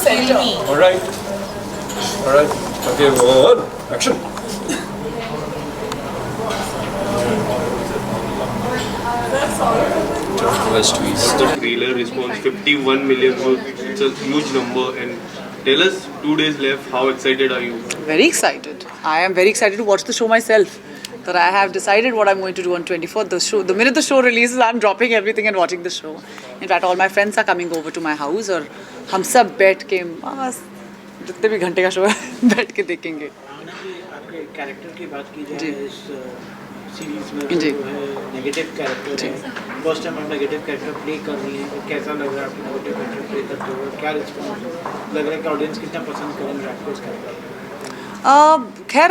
center. All right. Okay, one, action. Twist. The trailer response 51 million views. It's a huge number. And tell us, 2 days left. How excited are you? Very excited. I am very excited to watch the show myself. That I have decided what I'm going to do on 24th. The minute the show releases, I'm dropping everything and watching the show. In fact, all my friends are coming over to my house और हम सब बैठ के बस जितने भी घंटे का शो है बैठ के देखेंगे. आपके कैरेक्टर की बात की जी. जाए इस सीरीज में जी. जो है नेगेटिव कैरेक्टर है, फर्स्ट टाइम आप नेगेटिव कैरेक्टर प्ले कर रही हैं, तो कैसा लग रहा है आपको नेगेटिव कैरेक्टर प्ले करते हुए, क्या रिस्पॉन्स लग रहा है कि ऑडियंस कितना पसंद करेंगे आपको इस कैरेक्टर? खैर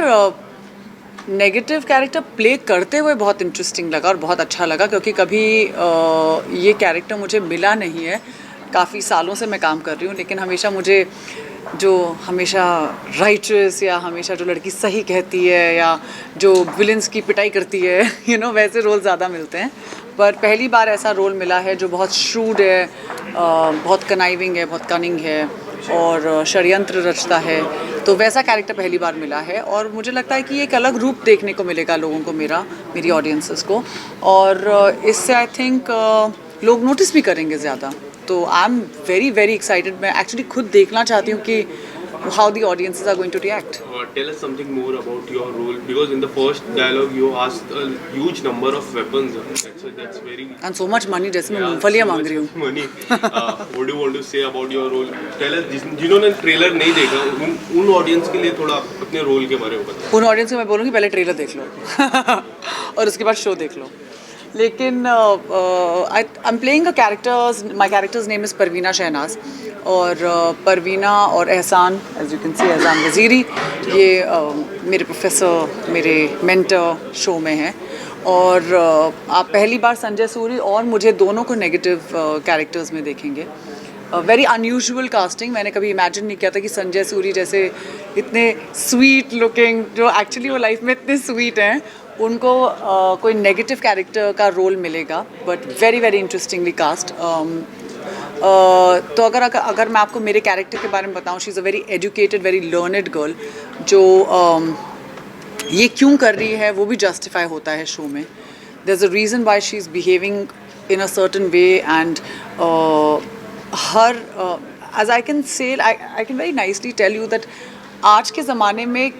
नेगेटिव कैरेक्टर प्ले करते हुए बहुत इंटरेस्टिंग लगा और बहुत अच्छा लगा क्योंकि कभी ये कैरेक्टर मुझे मिला नहीं है. काफ़ी सालों से मैं काम कर रही हूँ लेकिन हमेशा मुझे जो हमेशा राइटर्स या हमेशा जो लड़की सही कहती है या जो विलन्स की पिटाई करती है वैसे रोल ज़्यादा मिलते हैं. पर पहली बार ऐसा रोल मिला है जो बहुत श्रूड है, बहुत कनाइविंग है, बहुत कनिंग है और षड्यंत्र रचता है. तो वैसा कैरेक्टर पहली बार मिला है और मुझे लगता है कि एक अलग रूप देखने को मिलेगा लोगों को, मेरी ऑडियंसेस को. और इससे आई थिंक लोग नोटिस भी करेंगे ज़्यादा. तो I am very very excited. मैं एक्चुअली खुद देखना चाहती हूँ कि how the audiences are going to react. Tell us something more about your role, because in the first dialogue you asked a huge number of weapons. That's very. And so much money, जैसे मैं मूंगफलियाँ मांग रही हूँ. Money. What do you want to say about your role? Tell us, जिन्होंने trailer नहीं देखा उन audience के लिए थोड़ा अपने रोल के बारे में बताओ. उन ऑडियंस को मैं बोलूँगी पहले ट्रेलर देख लो और उसके बाद शो देख लो. लेकिन I am playing a characters. My character's name is Parveena Shahnaz और परवीना और एहसान, एज यू कैन सी एहसान वज़ीरी, ये मेरे प्रोफेसर, मेरे मेंटर शो में हैं. और आप पहली बार संजय सूरी और मुझे दोनों को नेगेटिव कैरेक्टर्स में देखेंगे. Very unusual casting. मैंने कभी इमेजिन नहीं किया था कि संजय सूरी जैसे इतने स्वीट लुकिंग, जो एक्चुअली वो लाइफ में इतने स्वीट हैं, उनको कोई नेगेटिव कैरेक्टर का रोल मिलेगा. But very very interestingly cast. तो अगर मैं आपको मेरे कैरेक्टर के बारे में बताऊं, she is a very educated, very learned girl. जो ये क्यों कर रही है वो भी जस्टिफाई होता है शो में. There is a reason why she is behaving in a certain way and her as I can say I can very nicely tell you that आज के ज़माने में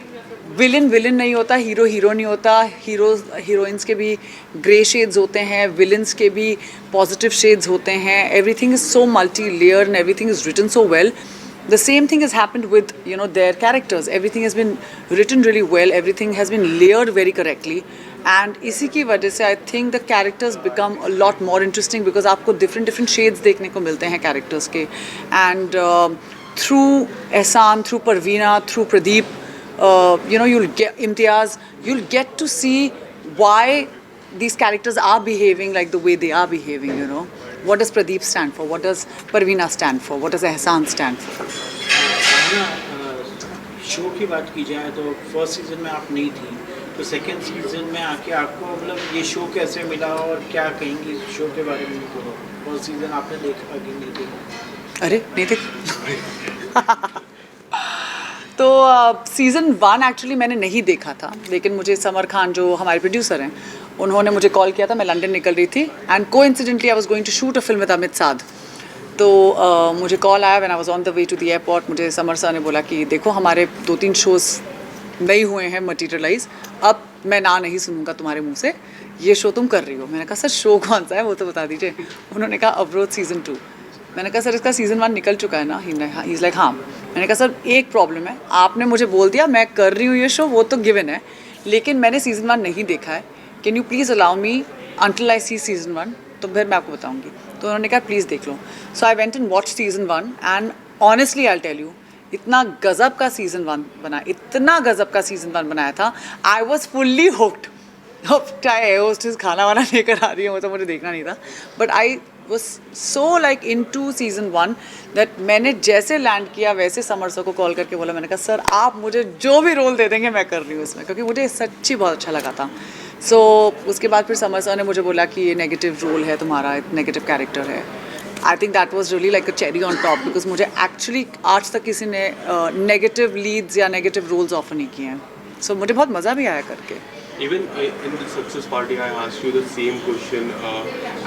विलन नहीं होता, हीरो नहीं होता. हीरोइंस के भी ग्रे शेड्स होते हैं, विलन्स के भी पॉजिटिव शेड्स होते हैं. Everything is so multi layer and everything is written so well. The same thing has happened with their characters. Everything has been written really well. Everything has been layered very correctly. And इसी की वजह से I think the characters become a lot more interesting because आपको different shades देखने को मिलते हैं characters के. And through Ehsan, through Parveena, through Pradeep, you'll get Imtiaz, you'll get to see why these characters are behaving like the way they are behaving. What does Pradeep stand for? What does Parveena stand for? What does Ehsan stand for? Show की बात की जाए तो first season में आप नहीं थी, तो सेकंड सीजन में आके आपको मतलब ये शो कैसे मिला और क्या कहेंगे इस शो के बारे में? फर्स्ट सीजन आपने देखा कि नहीं देखा? अरे नहीं देखा. तो सीज़न 1 एक्चुअली मैंने नहीं देखा था, लेकिन मुझे समर खान जो हमारे प्रोड्यूसर हैं उन्होंने मुझे कॉल किया था. मैं लंदन निकल रही थी and coincidentally I was going to shoot a film with Amit Sadh. तो मुझे कॉल आया when I was on the way to the airport. मुझे समर सर ने बोला कि देखो हमारे 2-3 शोज़ नहीं हुए हैं मटीरियलाइज, अब मैं ना नहीं सुनूंगा तुम्हारे मुँह से, ये शो तुम कर रही हो. मैंने कहा सर शो कौन सा है वो तो बता दीजिए. उन्होंने कहा अवरोध सीज़न 2. मैंने कहा सर इसका सीज़न 1 निकल चुका है ना? ही इज़ लाइक हाँ. मैंने कहा सर एक प्रॉब्लम है, आपने मुझे बोल दिया मैं कर रही हूँ ये शो, वो तो गिवन है, लेकिन मैंने सीज़न 1 नहीं देखा है. Can you please allow me until I see season 1, तो फिर मैं आपको बताऊँगी. तो उन्होंने कहा प्लीज़ देख लो. So I went and watch season 1 and honestly I tell you इतना गज़ब का सीज़न 1 बना, इतना गज़ब का सीज़न 1 बनाया था. I was fully hooked. अब चाहे होस्टेस खाना वाना लेकर आ रही है वो तो मुझे देखना नहीं था, but I was so like into season 1 that मैंने जैसे लैंड किया वैसे समर सर को कॉल करके बोला. मैंने कहा सर आप मुझे जो भी रोल दे देंगे मैं कर रही हूँ इसमें, क्योंकि मुझे सच्ची बहुत अच्छा लगा था. उसके बाद फिर समर सर ने मुझे बोला कि ये नेगेटिव रोल है तुम्हारा, नेगेटिव कैरेक्टर है. I think that was really like a cherry on top, because मुझे एक्चुअली आज तक किसी ने नेगेटिव लीड्स या नेगेटिव रोल्स ऑफर नहीं किए हैं. सो मुझे बहुत मज़ा भी आया करके. Even in the success party, I asked you the same question.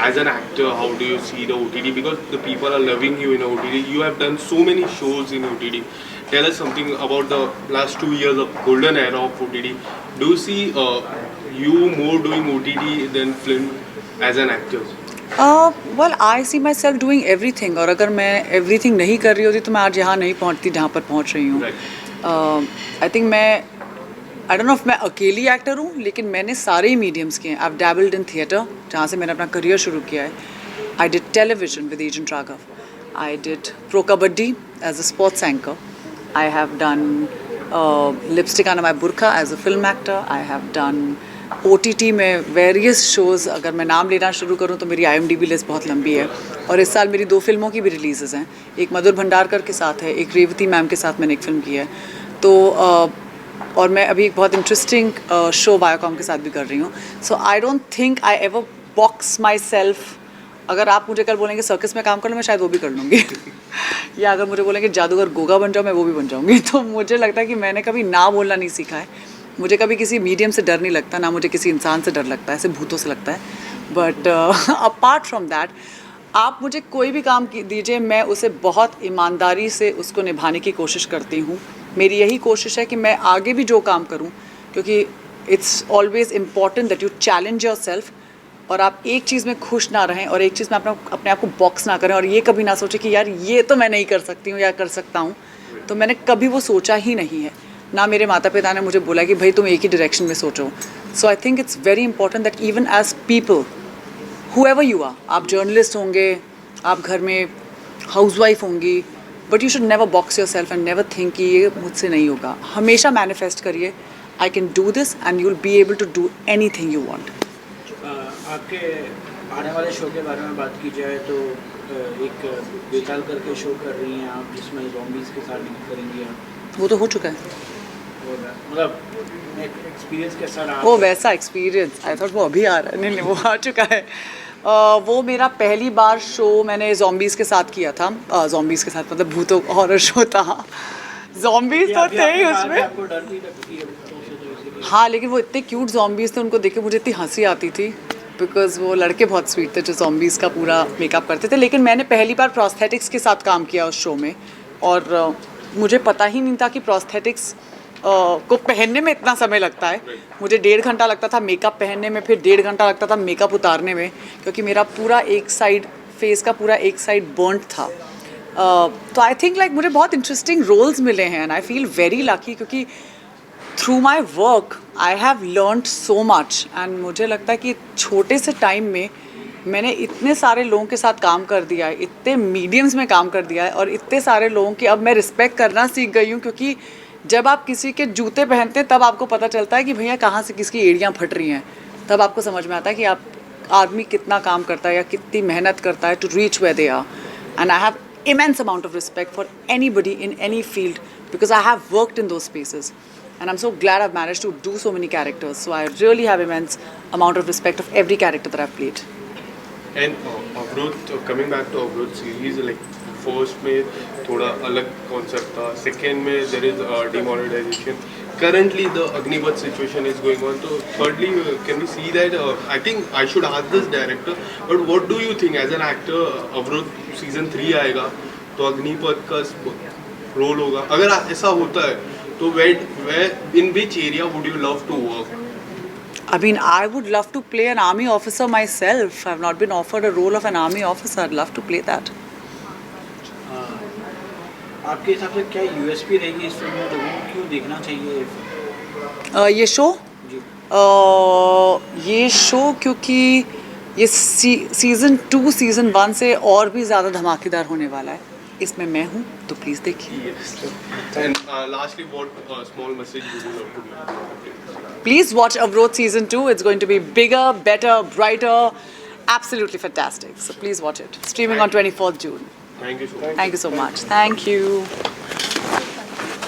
As an actor, how do you see the OTT? Because the people are loving you in OTT. You have done so many shows in OTT. Tell us something about the last 2 years of golden era of OTT. Do you see you more doing OTT than film as an actor? Well I see myself doing everything, और अगर मैं everything नहीं कर रही होती तो मैं आज यहाँ नहीं पहुँचती जहाँ पर पहुँच रही हूँ. I think I don't know if मैं अकेली एक्टर हूँ, लेकिन मैंने सारे ही मीडियम्स किए हैं. I have dabbled in theatre, जहाँ से मैंने अपना करियर शुरू किया है. I did television with agent Raghav. I did pro kabaddi as a sports anchor. I have done lipstick on my burkha as a film actor. I have done OTT में various shows. अगर मैं नाम लेना शुरू करूँ तो मेरी IMDb लिस्ट बहुत लंबी है. और इस साल मेरी 2 फिल्मों की भी रिलीज़ हैं. एक मधुर भंडारकर के साथ है, एक रेवती मैम के साथ मैंने एक फ़िल्म की है. तो और मैं अभी एक बहुत इंटरेस्टिंग शो वायाकॉम के साथ भी कर रही हूँ. So I don't think I ever box myself. अगर आप मुझे कल बोलेंगे सर्कस में काम कर लो, मैं शायद वो भी कर लूँगी. या अगर मुझे बोलेंगे जादूगर गोगा बन जाओ, मैं वो भी बन जाऊँगी. तो मुझे लगता है कि मैंने कभी ना बोलना नहीं सीखा है. मुझे कभी किसी मीडियम से डर नहीं लगता, ना मुझे किसी इंसान से डर लगता है, ऐसे भूतों से लगता है. बट अपार्ट फ्रॉम दैट, आप मुझे कोई भी काम दीजिए, मैं उसे बहुत ईमानदारी से उसको निभाने की कोशिश करती हूँ. मेरी यही कोशिश है कि मैं आगे भी जो काम करूँ, क्योंकि it's always important that you challenge your self, और आप एक चीज़ में खुश ना रहें और एक चीज़ में अपने आप को बॉक्स ना करें, और ये कभी ना सोचें कि यार ये तो मैं नहीं कर सकती हूँ या कर सकता हूँ. तो मैंने कभी वो सोचा ही नहीं है. ना मेरे माता पिता ने मुझे बोला कि भाई तुम एक ही डायरेक्शन में सोचो. So I think it's very important that even as people, whoever you are, आप जर्नलिस्ट होंगे, आप घर में हाउसवाइफ होंगी, but you should never box yourself and never think कि ये मुझसे नहीं होगा. हमेशा मैनिफेस्ट करिए, I can do this and you will be able to do anything you want. आपके आने वाले शो के बारे में बात की जाए तो एक बेताल करके शो कर रही हैं आप, जिसमें ज़ॉम्बीज़ के साथ डील करेंगी आप. वो तो हो चुका है. मतलब एक्सपीरियंस कैसा रहा? वो वैसा एक्सपीरियंस आई थॉट वो अभी आ रहा है. नहीं वो आ चुका है. वो मेरा पहली बार शो मैंने ज़ॉम्बीज़ के साथ किया था. ज़ॉम्बीज़ के साथ मतलब भूतों हॉरर शो था. ज़ॉम्बीज़ तो थे ही उसमें. आपको डर भी लगती है? हाँ, लेकिन वो इतने क्यूट ज़ॉम्बीज़ थे, उनको देख के मुझे इतनी हंसी आती थी, बिकॉज़ वो लड़के बहुत स्वीट थे जो ज़ॉम्बीज़ का पूरा मेकअप करते थे. लेकिन मैंने पहली बार प्रोस्थेटिक्स के साथ काम किया उस शो में, और मुझे पता ही नहीं था कि प्रोस्थेटिक्स को पहनने में इतना समय लगता है. मुझे 1.5 घंटा लगता था मेकअप पहनने में, फिर 1.5 घंटा लगता था मेकअप उतारने में, क्योंकि मेरा पूरा एक साइड फेस का पूरा एक साइड बर्न्ड था. तो आई थिंक लाइक मुझे बहुत इंटरेस्टिंग रोल्स मिले हैं and I feel very lucky, क्योंकि through my work I have learned so much. And मुझे लगता है कि छोटे से टाइम में मैंने इतने सारे लोगों के साथ काम कर दिया है, इतने मीडियम्स में काम कर दिया है, और इतने सारे लोगों की अब मैं रिस्पेक्ट करना सीख गई हूँ. क्योंकि जब आप किसी के जूते पहनते हैं तब आपको पता चलता है कि भैया कहाँ से किसकी एड़ियाँ फट रही हैं. तब आपको समझ में आता है कि आप आदमी कितना काम करता है या कितनी मेहनत करता है to reach where they are. And I have immense amount of respect for anybody in any field, because I have worked in those spaces, and I'm so glad I've managed to do so many characters. So I really have immense amount of respect of every character that I've played. And Avrodh, coming back to Avrodh series, like first में थोड़ा अलग concept था, second में there is demonetization. Currently the Agnipath situation is going on. So thirdly, can we see that? I think I should ask this director. But what do you think as an actor? Avrodh season 3 आएगा तो अग्निपथ का role होगा. अगर ऐसा होता है तो where in which area would you love to work? I mean, I would love to play an army officer myself. I've not been offered a role of an army officer. I'd love to play that. आपके हिसाब से क्या USP रहेगी इस film में? लोगों को क्यों देखना चाहिए ये शो? जी. ये शो क्योंकि ये सीज़न 2 सीज़न 1 से और भी ज़्यादा धमाकेदार होने वाला है. इसमें मैं हूँ, तो प्लीज़ देखिए. And lastly, what small message would you love to give? Please watch Avrodh season 2. It's going to be bigger, better, brighter, absolutely fantastic. So please watch it. Streaming on 24th June. Thank you so much. Thank you so much. Thank you.